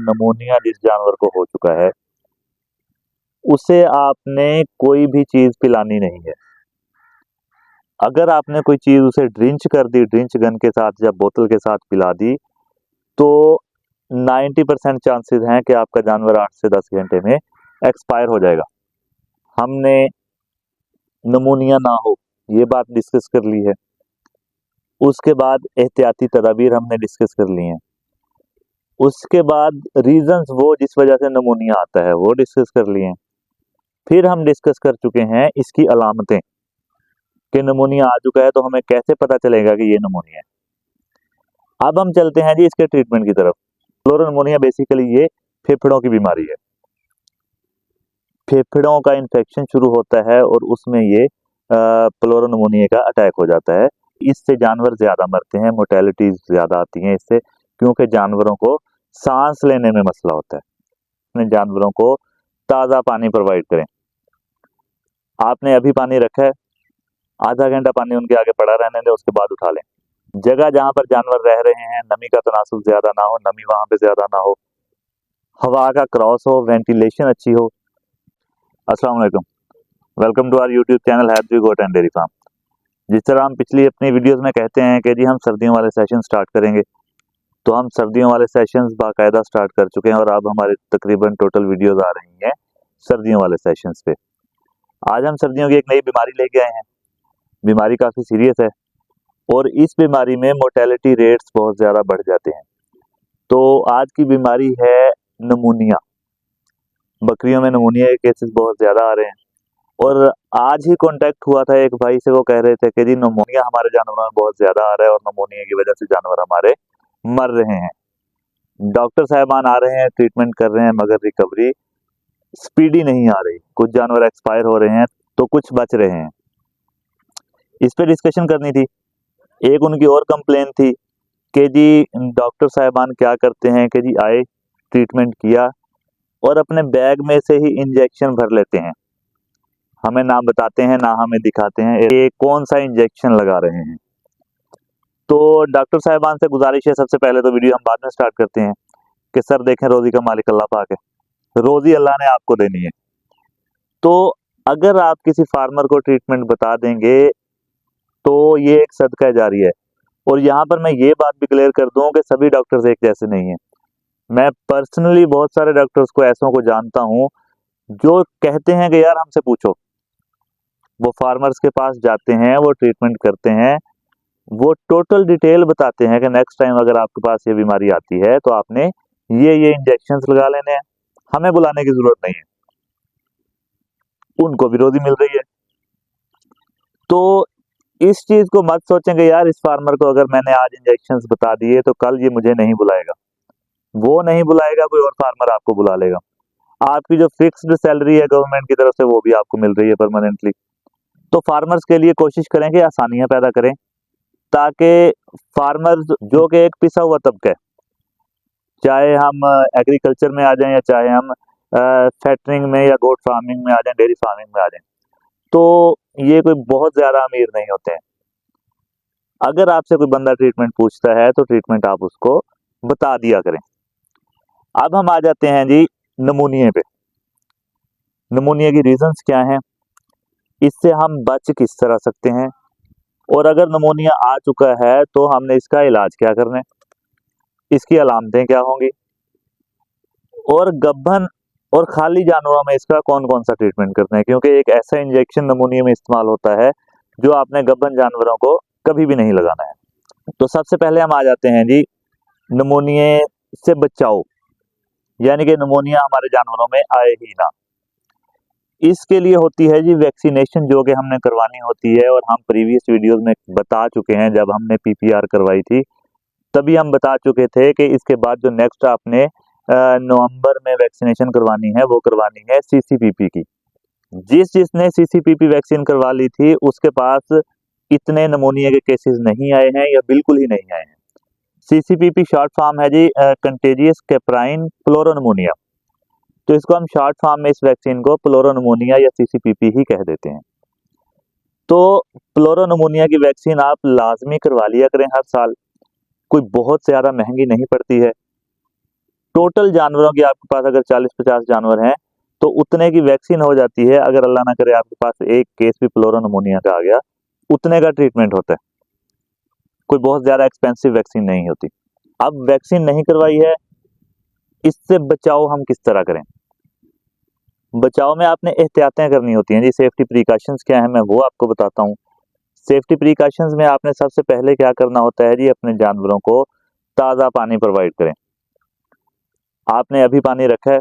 नमूनिया जिस जानवर को हो चुका है, उसे आपने कोई भी चीज पिलानी नहीं है। अगर आपने कोई चीज उसे ड्रिंच कर दी, ड्रिंच गन के साथ या बोतल के साथ पिला दी, तो 90% चांसेस हैं कि आपका जानवर 8 से 10 घंटे में एक्सपायर हो जाएगा। हमने नमूनिया ना हो ये बात डिस्कस कर ली है। उसके बाद एहतियाती तदाबीर हमने डिस्कस कर ली हैं। उसके बाद रीजंस वो जिस वजह से नमूनिया आता है वो डिस्कस कर लिए हैं। फिर हम डिस्कस कर चुके हैं इसकी अलामतें कि नमूनिया आ चुका है तो हमें कैसे पता चलेगा कि ये नमूनिया है। अब हम चलते हैं जी इसके ट्रीटमेंट की तरफ। प्लोरोनमोनिया बेसिकली ये फेफड़ों की बीमारी है। फेफड़ों का इन्फेक्शन शुरू होता है और उसमें ये प्लोरोनमोनिया का अटैक हो जाता है। इससे जानवर ज्यादा मरते हैं, मोर्टेलिटी ज्यादा आती है इससे, क्योंकि जानवरों को सांस लेने में मसला होता है। अपने जानवरों को ताज़ा पानी प्रोवाइड करें। आपने अभी पानी रखा है, आधा घंटा पानी उनके आगे पड़ा रहने दें, उसके बाद उठा लें। जगह जहाँ पर जानवर रह रहे हैं नमी का तनासुब ज्यादा ना हो, नमी वहां पे ज्यादा ना हो, हवा का क्रॉस हो, वेंटिलेशन अच्छी हो। अस्सलाम वालेकुम, welcome to our YouTube channel happy goat and dairy farm. जिस तरह हम पिछली अपनी वीडियोस में कहते हैं कि जी हम सर्दियों वाले सेशन स्टार्ट करेंगे, तो हम सर्दियों वाले सेशंस बाकायदा स्टार्ट कर चुके हैं और अब हमारे तकरीबन टोटल वीडियोस आ रही हैं सर्दियों वाले सेशंस पे। आज हम सर्दियों की एक नई बीमारी लेके आए हैं। बीमारी काफ़ी सीरियस है और इस बीमारी में मोर्टेलिटी रेट्स बहुत ज़्यादा बढ़ जाते हैं। तो आज की बीमारी है नमूनिया। बकरियों में नमूनिया के केसेस बहुत ज़्यादा आ रहे हैं और आज ही कांटेक्ट हुआ था एक भाई से, वो कह रहे थे कि जी नमूनिया हमारे जानवरों में बहुत ज़्यादा आ रहा है और नमूनिया की वजह से जानवर हमारे मर रहे हैं। डॉक्टर साहबान आ रहे हैं, ट्रीटमेंट कर रहे हैं, मगर रिकवरी स्पीडी नहीं आ रही। कुछ जानवर एक्सपायर हो रहे हैं तो कुछ बच रहे हैं। इस पे डिस्कशन करनी थी। एक उनकी और कंप्लेन थी कि जी डॉक्टर साहबान क्या करते हैं कि जी आए, ट्रीटमेंट किया और अपने बैग में से ही इंजेक्शन भर लेते हैं। हमें ना बताते हैं ना हमें दिखाते हैं ये कौन सा इंजेक्शन लगा रहे हैं। तो डॉक्टर साहबान से गुजारिश है, सबसे पहले तो वीडियो हम बाद में स्टार्ट करते हैं कि सर देखें, रोजी का मालिक अल्लाह पाक है, रोजी अल्लाह ने आपको देनी है। तो अगर आप किसी फार्मर को ट्रीटमेंट बता देंगे तो ये एक सदका जारी है। और यहाँ पर मैं ये बात भी क्लियर कर दूं कि सभी डॉक्टर्स एक जैसे नहीं हैं। मैं पर्सनली बहुत सारे डॉक्टर्स को ऐसों को जानता हूँ जो कहते हैं कि यार हमसे पूछो। वो फार्मर्स के पास जाते हैं, वो ट्रीटमेंट करते हैं, वो टोटल डिटेल बताते हैं कि नेक्स्ट टाइम अगर आपके पास ये बीमारी आती है तो आपने ये इंजेक्शंस लगा लेने हैं, हमें बुलाने की जरूरत नहीं है। उनको भी रोजी मिल रही है। तो इस चीज को मत सोचेंगे यार इस फार्मर को अगर मैंने आज इंजेक्शंस बता दिए तो कल ये मुझे नहीं बुलाएगा। वो नहीं बुलाएगा, कोई और फार्मर आपको बुला लेगा। आपकी जो फिक्स्ड सैलरी है गवर्नमेंट की तरफ से वो भी आपको मिल रही है परमानेंटली। तो फार्मर्स के लिए कोशिश करें कि आसानियां पैदा करें ताकि फार्मर्स जो कि एक पिसा हुआ तबका है, चाहे हम एग्रीकल्चर में आ जाएं या चाहे हम फैक्टरिंग में या गोट फार्मिंग में आ जाएं, डेयरी फार्मिंग में आ जाएं, तो ये कोई बहुत ज्यादा अमीर नहीं होते हैं। अगर आपसे कोई बंदा ट्रीटमेंट पूछता है तो ट्रीटमेंट आप उसको बता दिया करें। अब हम आ जाते हैं जी नमूनिया पे। नमूनिया की रीजंस क्या हैं, इससे हम बच किस तरह सकते हैं, और अगर नमूनिया आ चुका है तो हमने इसका इलाज क्या करना है, इसकी अलामतें क्या होंगी, और गब्बन और खाली जानवरों में इसका कौन कौन सा ट्रीटमेंट करना है। क्योंकि एक ऐसा इंजेक्शन नमूनिया में इस्तेमाल होता है जो आपने गब्बन जानवरों को कभी भी नहीं लगाना है। तो सबसे पहले हम आ जाते हैं जी नमूनिया से बचाओ, यानी कि नमूनिया हमारे जानवरों में आए ही ना। इसके लिए होती है जी वैक्सीनेशन, जो कि हमने करवानी होती है और हम प्रीवियस वीडियोस में बता चुके हैं। जब हमने पीपीआर करवाई थी तभी हम बता चुके थे कि इसके बाद जो नेक्स्ट आपने नवंबर में वैक्सीनेशन करवानी है वो करवानी है सीसीपीपी की। जिसने सीसीपीपी वैक्सीन करवा ली थी उसके पास इतने नमूनिया के केसेस नहीं आए हैं या बिल्कुल ही नहीं आए हैं। सीसीपीपी शॉर्ट फॉर्म है जी कंटेजियस कैप्राइन प्लोरोनमोनिया। तो इसको हम शॉर्ट फॉर्म में इस वैक्सीन को प्लोरोनमोनिया या सीसीपीपी ही कह देते हैं। तो प्लोरोनमोनिया की वैक्सीन आप लाजमी करवा लिया करें हर साल। कोई बहुत ज्यादा महंगी नहीं पड़ती है। टोटल जानवरों की आपके पास अगर 40-50 जानवर हैं तो उतने की वैक्सीन हो जाती है। अगर अल्लाह ना करे आपके पास एक केस भी प्लोरोनमोनिया का आ गया, उतने का ट्रीटमेंट होता है। कोई बहुत ज्यादा एक्सपेंसिव वैक्सीन नहीं होती। अब वैक्सीन नहीं करवाई है, इससे बचाव हम किस तरह करें? बचाव में आपने एहतियातें करनी होती हैं जी। सेफ्टी प्रिकॉशंस क्या है मैं वो आपको बताता हूँ। सेफ्टी प्रिकॉशंस में आपने सबसे पहले क्या करना होता है जी, अपने जानवरों को ताज़ा पानी प्रोवाइड करें। आपने अभी पानी रखा है,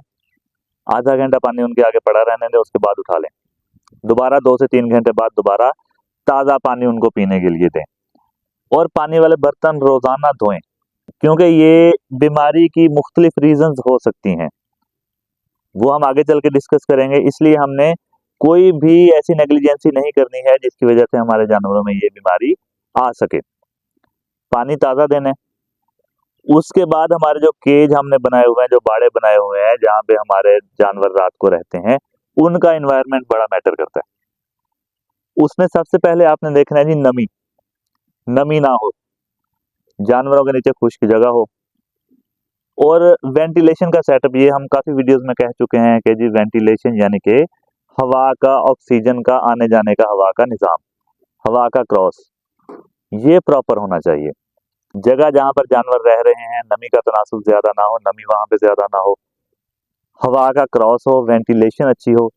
आधा घंटा पानी उनके आगे पड़ा रहने दें, उसके बाद उठा लें। दोबारा 2 से 3 घंटे बाद दोबारा ताज़ा पानी उनको पीने के लिए दें और पानी वाले बर्तन रोज़ाना धोएं, क्योंकि ये बीमारी की मुख्तलिफ रीजंस हो सकती हैं, वो हम आगे चल के डिस्कस करेंगे। इसलिए हमने कोई भी ऐसी नेग्लिजेंसी नहीं करनी है जिसकी वजह से हमारे जानवरों में ये बीमारी आ सके। पानी ताज़ा देना है। उसके बाद हमारे जो केज हमने बनाए हुए हैं, जो बाड़े बनाए हुए हैं जहाँ पे हमारे जानवर रात को रहते हैं, उनका एनवायरनमेंट बड़ा मैटर करता है। उसमें सबसे पहले आपने देखना है जी नमी ना हो, जानवरों के नीचे खुश्क जगह हो और वेंटिलेशन का सेटअप। ये हम काफी वीडियोस में कह चुके हैं कि जी वेंटिलेशन यानी कि हवा का, ऑक्सीजन का आने जाने का, हवा का निजाम, हवा का क्रॉस, ये प्रॉपर होना चाहिए। जगह जहां पर जानवर रह रहे हैं नमी का तनासुब ज्यादा ना हो, नमी वहां पे ज्यादा ना हो, हवा का क्रॉस हो, वेंटिलेशन अच्छी हो।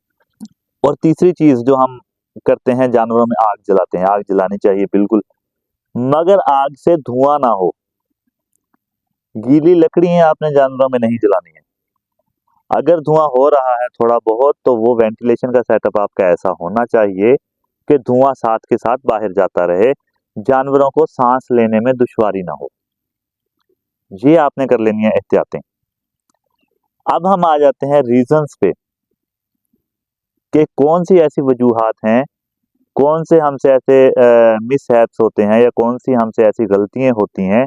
और तीसरी चीज जो हम करते हैं, जानवरों में आग जलाते हैं। आग जलानी चाहिए बिल्कुल, मगर आग से धुआं ना हो। गीली लकड़ी है आपने जानवरों में नहीं जलानी है। अगर धुआं हो रहा है थोड़ा बहुत तो वो वेंटिलेशन का सेटअप आपका ऐसा होना चाहिए कि धुआं साथ के साथ बाहर जाता रहे, जानवरों को सांस लेने में दुश्वारी ना हो। ये आपने कर लेनी है एहतियातें। अब हम आ जाते हैं रीजंस पे कि कौन सी ऐसी वजूहात हैं, कौन से हमसे ऐसे मिसहैप्स होते हैं या कौन सी हमसे ऐसी गलतियां होती हैं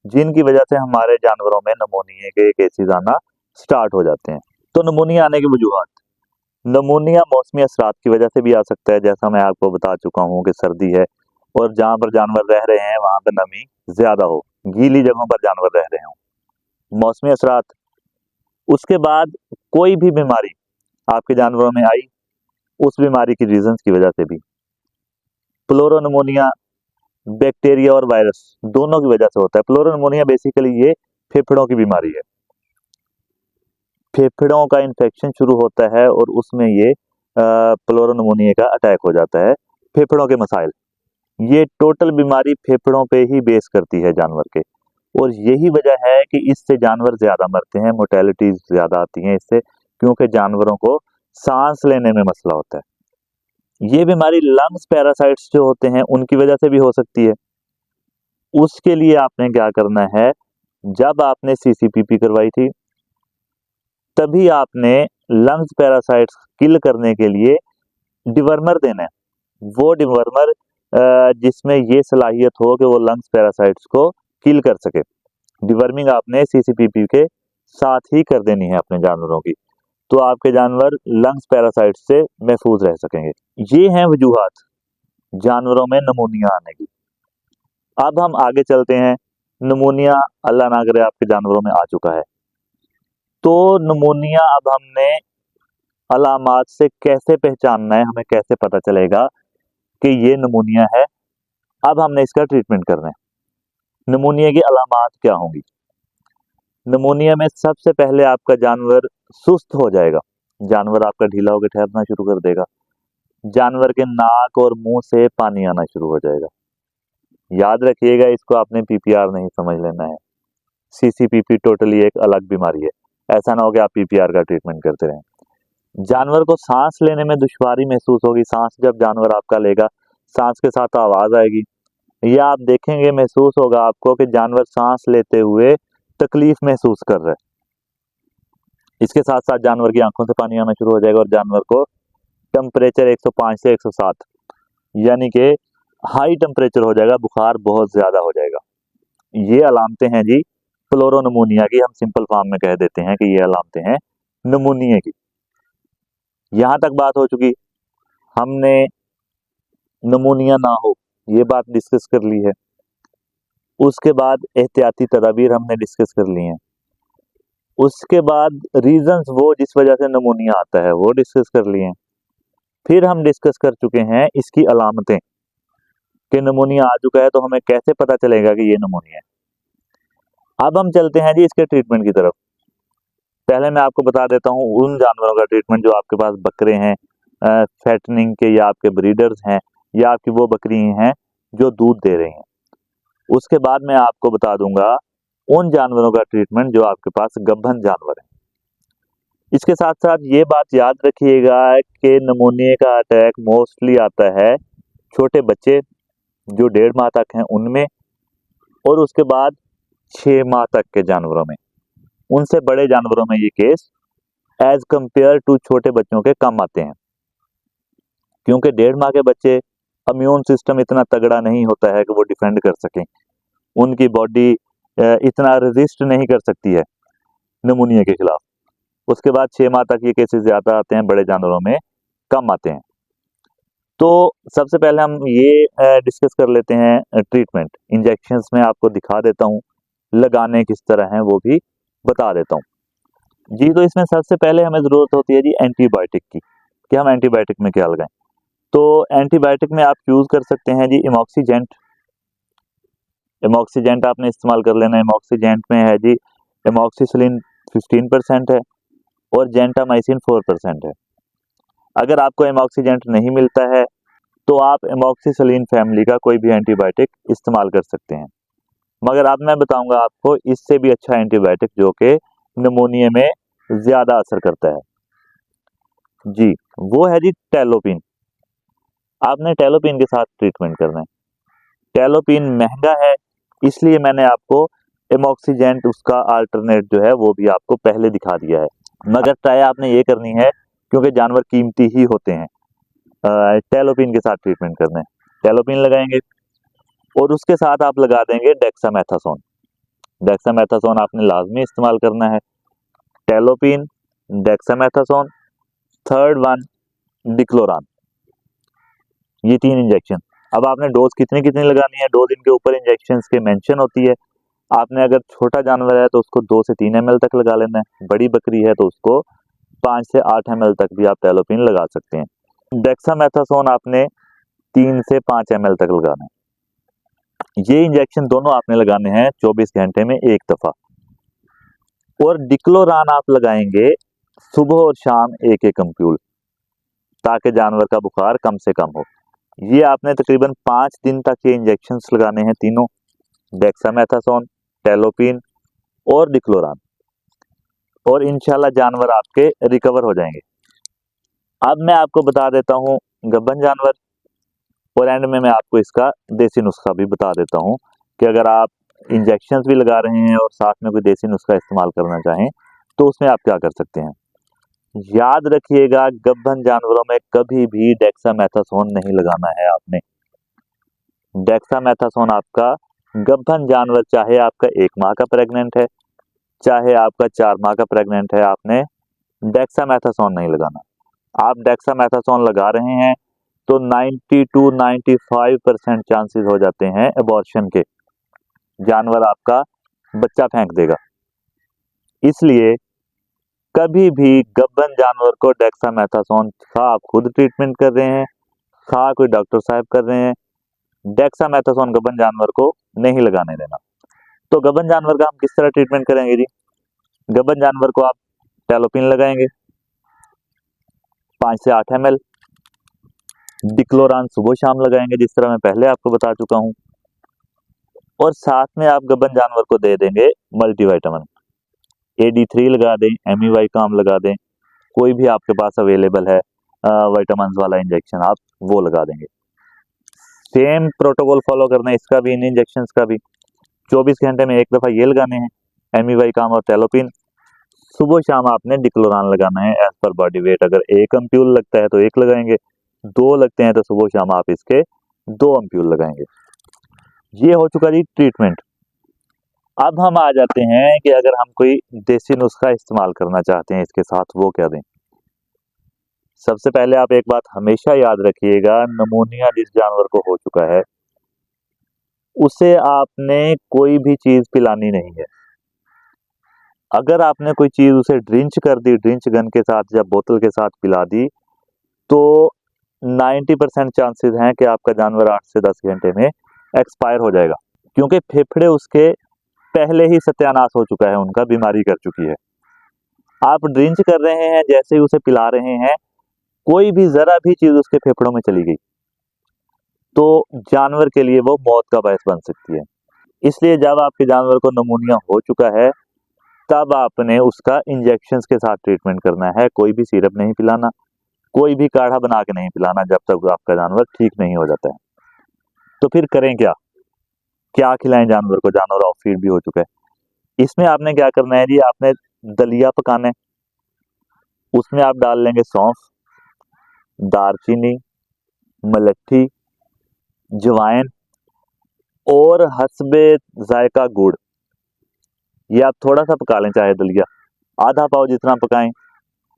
जिनकी वजह से हमारे जानवरों में नमूनिया के केसेस आना स्टार्ट हो जाते हैं। तो नमूनिया आने की वजूहात, नमूनिया मौसमी असरात की वजह से भी आ सकता है, जैसा मैं आपको बता चुका हूँ कि सर्दी है और जहाँ पर जानवर रह रहे हैं वहां पर नमी ज्यादा हो, गीली जगहों पर जानवर रह रहे हो, मौसमी असरात। उसके बाद कोई भी बीमारी आपके जानवरों में आई, उस बीमारी की रीजंस की वजह से भी, प्लोरोनमोनिया बैक्टीरिया और वायरस दोनों की वजह से होता है। प्लोरोनमोनिया बेसिकली ये फेफड़ों की बीमारी है, फेफड़ों का इन्फेक्शन शुरू होता है और उसमें ये प्लोरोनमोनिया का अटैक हो जाता है। फेफड़ों के मसाइल, ये टोटल बीमारी फेफड़ों पे ही बेस करती है जानवर के, और यही वजह है कि इससे जानवर ज्यादा मरते हैं, मोर्टेलिटी ज्यादा आती है इससे, क्योंकि जानवरों को सांस लेने में मसला होता है। ये बीमारी लंग्स पैरासाइट्स जो होते हैं उनकी वजह से भी हो सकती है। उसके लिए आपने क्या करना है, जब आपने सीसीपीपी करवाई थी तभी आपने लंग्स पैरासाइट्स किल करने के लिए डिवर्मर देना है। वो डिवर्मर जिसमें ये सलाहियत हो कि वो लंग्स पैरासाइट्स को किल कर सके। डिवर्मिंग आपने सीसीपीपी के साथ ही कर देनी है अपने जानवरों की, तो आपके जानवर लंग्स पैरासाइट से महफूज रह सकेंगे। ये हैं वजूहात जानवरों में नमूनिया आने की। अब हम आगे चलते हैं। नमूनिया अल्लाह ना करे आपके जानवरों में आ चुका है, तो नमूनिया अब हमने अलामात से कैसे पहचानना है, हमें कैसे पता चलेगा कि ये नमूनिया है। अब हमने इसका ट्रीटमेंट करना है। नमूनिया की अलामात क्या होंगी? नमूनिया में सबसे पहले आपका जानवर सुस्त हो जाएगा, जानवर आपका ढीला होकर ठहरना शुरू कर देगा, जानवर के नाक और मुंह से पानी आना शुरू हो जाएगा। याद रखिएगा, इसको आपने पीपीआर नहीं समझ लेना है। सीसीपीपी टोटली एक अलग बीमारी है, ऐसा ना हो कि आप पीपीआर का ट्रीटमेंट करते रहें। जानवर को सांस लेने में दुश्वारी महसूस होगी। सांस जब जानवर आपका लेगा, सांस के साथ आवाज आएगी, या आप देखेंगे, महसूस होगा आपको कि जानवर सांस लेते हुए तकलीफ महसूस कर रहा है। इसके साथ साथ जानवर की आंखों से पानी आना शुरू हो जाएगा और जानवर को टेम्परेचर 105 से 107 यानी कि हाई टेम्परेचर हो जाएगा, बुखार बहुत ज्यादा हो जाएगा। ये अलामतें हैं जी प्लोरोनमोनिया की, हम सिंपल फॉर्म में कह देते हैं कि ये अलामतें हैं नमूनिया की। यहां तक बात हो चुकी, हमने नमूनिया ना हो ये बात डिस्कस कर ली है। उसके बाद एहतियाती तदाबीर हमने डिस्कस कर ली हैं। उसके बाद रीजंस वो जिस वजह से निमोनिया आता है वो डिस्कस कर लिए। फिर हम डिस्कस कर चुके हैं इसकी अलामतें कि निमोनिया आ चुका है तो हमें कैसे पता चलेगा कि ये निमोनिया है। अब हम चलते हैं जी इसके ट्रीटमेंट की तरफ। पहले मैं आपको बता देता हूँ उन जानवरों का ट्रीटमेंट जो आपके पास बकरे हैं, फैटनिंग के, या आपके ब्रीडर्स हैं, या आपकी वो बकरी हैं जो दूध दे रही हैं। उसके बाद मैं आपको बता दूंगा उन जानवरों का ट्रीटमेंट जो आपके पास गब्बन जानवर हैं। इसके साथ साथ ये बात याद रखिएगा कि निमोनिया का अटैक मोस्टली आता है छोटे बच्चे जो 1.5 माह तक हैं उनमें, और उसके बाद 6 माह तक के जानवरों में। उनसे बड़े जानवरों में ये केस एज कंपेयर टू छोटे बच्चों के कम आते हैं, क्योंकि 1.5 माह के बच्चे इम्यून सिस्टम इतना तगड़ा नहीं होता है कि वो डिफेंड कर सकें, उनकी बॉडी इतना रेजिस्ट नहीं कर सकती है निमोनिया के खिलाफ। उसके बाद 6 माह तक ये केसेस ज़्यादा आते हैं, बड़े जानवरों में कम आते हैं। तो सबसे पहले हम ये डिस्कस कर लेते हैं ट्रीटमेंट। इंजेक्शंस में आपको दिखा देता हूँ, लगाने किस तरह हैं वो भी बता देता हूँ जी। तो इसमें सबसे पहले हमें ज़रूरत होती है जी एंटीबायोटिक की, कि हम एंटीबायोटिक में क्या लगाएं। तो एंटीबायोटिक में आप यूज़ कर सकते हैं जी इमॉक्सीजेंट। इमॉक्सीजेंट आपने इस्तेमाल कर लेना है। इमॉक्सीजेंट में है जी एमॉक्सिसिलिन 15% है और जेंटामाइसिन 4% है। अगर आपको एमॉक्सीजेंट नहीं मिलता है तो आप एमॉक्सिसिलिन फैमिली का कोई भी एंटीबायोटिक इस्तेमाल कर सकते हैं, मगर अब मैं बताऊंगा आपको इससे भी अच्छा एंटीबायोटिक जो कि निमोनिया में ज़्यादा असर करता है जी, वो है जी टैलोपिन। आपने टैलोपिन के साथ ट्रीटमेंट करना है। टैलोपिन महंगा है, इसलिए मैंने आपको एमॉक्सीजेंट उसका अल्टरनेट जो है वो भी आपको पहले दिखा दिया है, मगर ट्राई आपने ये करनी है क्योंकि जानवर कीमती ही होते हैं। टैलोपिन के साथ ट्रीटमेंट करना है। टैलोपिन लगाएंगे और उसके साथ आप लगा देंगे डेक्सामेथासोन। डेक्सामेथासोन आपने लाजमी इस्तेमाल करना है। टैलोपिन, डेक्सामेथासोन, थर्ड वन डिक्लोरान, ये 3 इंजेक्शन। अब आपने डोज कितनी कितनी लगानी है, 2 दिन के ऊपर इंजेक्शन के मेंशन होती है। आपने अगर छोटा जानवर है तो उसको 2 से 3 ml तक लगा लेना है, बड़ी बकरी है तो उसको 5 से 8 ml तक भी आप टैलोपिन लगा सकते हैं। डेक्सामेथासोन आपने 3 से 5 ml तक लगाना है। ये इंजेक्शन दोनों आपने लगाने हैं 24 घंटे में एक दफा। और डिक्लोरान आप लगाएंगे सुबह और शाम एक एक अम्प्यूल, ताकि जानवर का बुखार कम से कम हो। ये आपने तकरीबन 5 दिन तक ये इंजेक्शंस लगाने हैं तीनों, डेक्सामेथासोन, टैलोपिन और डिक्लोरान, और इंशाल्लाह जानवर आपके रिकवर हो जाएंगे। अब मैं आपको बता देता हूँ गब्बन जानवर, और एंड में मैं आपको इसका देसी नुस्खा भी बता देता हूँ कि अगर आप इंजेक्शंस भी लगा रहे हैं और साथ में कोई देसी नुस्खा इस्तेमाल करना चाहें तो उसमें आप क्या कर सकते हैं। याद रखिएगा गब्बन जानवरों में कभी भी डेक्सामेथासोन नहीं लगाना है आपने। डेक्सामेथासोन आपका गब्बन जानवर, चाहे आपका 1 माह का प्रेग्नेंट है, चाहे आपका 4 माह का प्रेग्नेंट है, आपने डेक्सामेथासोन नहीं लगाना। आप डेक्सामेथासोन लगा रहे हैं तो 90 to 95% चांसेस हो जाते हैं एबॉर्शन के, जानवर आपका बच्चा फेंक देगा। इसलिए कभी भी गब्बन जानवर को डेक्सामेथासोन, खा आप खुद ट्रीटमेंट कर रहे हैं, खा कोई डॉक्टर साहब कर रहे हैं, डेक्सामेथासोन गब्बन जानवर को नहीं लगाने देना। तो गब्बन जानवर का हम किस तरह ट्रीटमेंट करेंगे जी। गब्बन जानवर को आप टैलोपिन लगाएंगे 5 से 8 ml, डिक्लोरान सुबह शाम लगाएंगे जिस तरह मैं पहले आपको बता चुका हूं, और साथ में आप गब्बन जानवर को दे देंगे मल्टीविटामिन। AD3 लगा दें, एमीवाइकाम लगा दें, कोई भी आपके पास अवेलेबल है विटामिन वाला इंजेक्शन आप वो लगा देंगे। सेम प्रोटोकॉल फॉलो करना है इसका भी, इन इंजेक्शंस का भी। 24 घंटे में एक दफा ये लगाने हैं एमीवाइकाम और टैलोपिन। सुबह शाम आपने डिक्लोरान लगाना है एज पर बॉडी वेट। अगर 1 अम्प्यूल लगता है तो 1 लगाएंगे, 2 लगते हैं तो सुबह शाम आप इसके 2 अम्प्यूल लगाएंगे। ये हो चुका जी ट्रीटमेंट। अब हम आ जाते हैं कि अगर हम कोई देसी नुस्खा इस्तेमाल करना चाहते हैं इसके साथ, वो क्या दें। सबसे पहले आप एक बात हमेशा याद रखिएगा, निमोनिया जिस जानवर को हो चुका है उसे आपने कोई भी चीज पिलानी नहीं है। अगर आपने कोई चीज़ उसे ड्रिंच कर दी, ड्रिंच गन के साथ या बोतल के साथ पिला दी, तो 90% चांसेस हैं कि आपका जानवर 8 से 10 घंटे में एक्सपायर हो जाएगा, क्योंकि फेफड़े उसके पहले ही सत्यानाश हो चुका है, उनका बीमारी कर चुकी है। आप ड्रिंच कर रहे हैं, जैसे ही उसे पिला रहे हैं, कोई भी ज़रा भी चीज़ उसके फेफड़ों में चली गई, तो जानवर के लिए वो मौत का बायस बन सकती है। इसलिए जब आपके जानवर को निमोनिया हो चुका है, तब आपने उसका इंजेक्शंस के साथ ट्रीटमेंट करना है। कोई भी सिरप नहीं पिलाना, कोई भी काढ़ा बना के नहीं पिलाना जब तक आपका जानवर ठीक नहीं हो जाता है। तो फिर करें क्या? क्या खिलाएं जानवर को? जानवर ऑफ फीड भी हो चुका है। इसमें आपने क्या करना है जी, आपने दलिया पकाना है। उसमें आप डाल लेंगे सौंफ, दालचीनी, मलट्ठी, जवाइन और हस्बे जायका गुड़। ये आप थोड़ा सा पका लें, चाहे दलिया आधा पाव जितना पकाएं,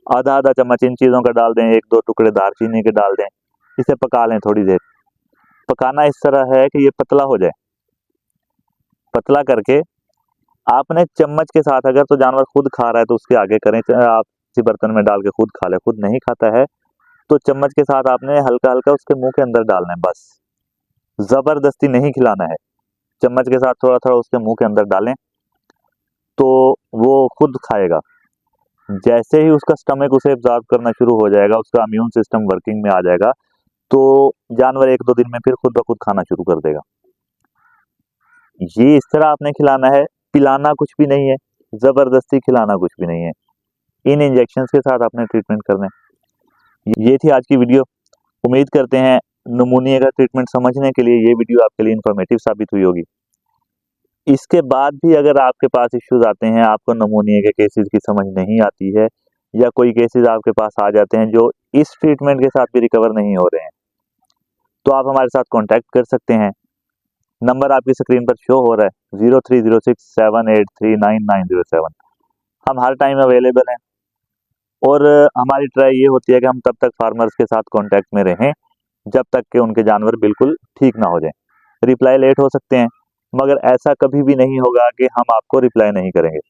आधा आधा चम्मच इन चीज़ों का डाल दें, 1-2 टुकड़े दालचीनी के डाल दें। इसे पका लें थोड़ी देर। पकाना इस तरह है कि ये पतला हो जाए। पतला करके आपने चम्मच के साथ, अगर तो जानवर खुद खा रहा है तो उसके आगे करें, आप किसी बर्तन में डाल के खुद खा ले। खुद नहीं खाता है तो चम्मच के साथ आपने हल्का हल्का उसके मुंह के अंदर डालना है, बस जबरदस्ती नहीं खिलाना है। चम्मच के साथ थोड़ा थोड़ा उसके मुंह के अंदर डालें तो वो खुद खाएगा। जैसे ही उसका स्टमक उसे एब्जॉर्ब करना शुरू हो जाएगा, उसका इम्यून सिस्टम वर्किंग में आ जाएगा, तो जानवर 1-2 दिन में फिर खुद ब खुद खाना शुरू कर देगा। ये इस तरह आपने खिलाना है, पिलाना कुछ भी नहीं है, जबरदस्ती खिलाना कुछ भी नहीं है। इन इंजेक्शंस के साथ आपने ट्रीटमेंट करना है। ये थी आज की वीडियो। उम्मीद करते हैं निमोनिया का ट्रीटमेंट समझने के लिए ये वीडियो आपके लिए इंफॉर्मेटिव साबित हुई होगी। इसके बाद भी अगर आपके पास इश्यूज आते हैं, आपको निमोनिया के केसेस की समझ नहीं आती है, या कोई केसेस आपके पास आ जाते हैं जो इस ट्रीटमेंट के साथ भी रिकवर नहीं हो रहे हैं, तो आप हमारे साथ कांटेक्ट कर सकते हैं। नंबर आपकी स्क्रीन पर शो हो रहा है, 030678399907। हम हर टाइम अवेलेबल हैं और हमारी ट्राई ये होती है कि हम तब तक फार्मर्स के साथ कांटेक्ट में रहें जब तक कि उनके जानवर बिल्कुल ठीक ना हो जाएं। रिप्लाई लेट हो सकते हैं, मगर ऐसा कभी भी नहीं होगा कि हम आपको रिप्लाई नहीं करेंगे।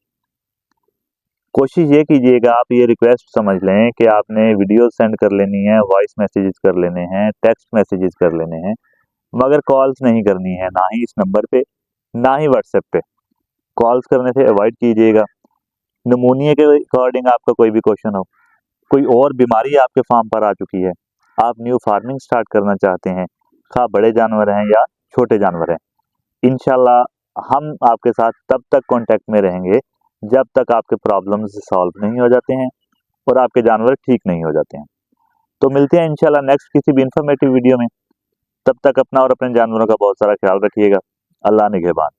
कोशिश ये कीजिएगा, आप ये रिक्वेस्ट समझ लें कि आपने वीडियो सेंड कर लेनी है, वॉइस मैसेजेस कर लेने हैं, टेक्स्ट मैसेजेस कर लेने हैं, मगर कॉल्स नहीं करनी है, ना ही इस नंबर पे, ना ही व्हाट्सएप पे। कॉल्स करने से अवॉइड कीजिएगा। निमोनिया के अकॉर्डिंग आपका कोई भी क्वेश्चन हो, कोई और बीमारी आपके फार्म पर आ चुकी है, आप न्यू फार्मिंग स्टार्ट करना चाहते हैं, खा बड़े जानवर हैं या छोटे जानवर हैं, इंशाल्लाह हम आपके साथ तब तक कांटेक्ट में रहेंगे जब तक आपके प्रॉब्लम्स सॉल्व नहीं हो जाते हैं और आपके जानवर ठीक नहीं हो जाते हैं। तो मिलते हैं इंशाल्लाह नेक्स्ट किसी भी इंफॉर्मेटिव वीडियो में। तब तक अपना और अपने जानवरों का बहुत सारा ख्याल रखिएगा। अल्लाह निगहबान।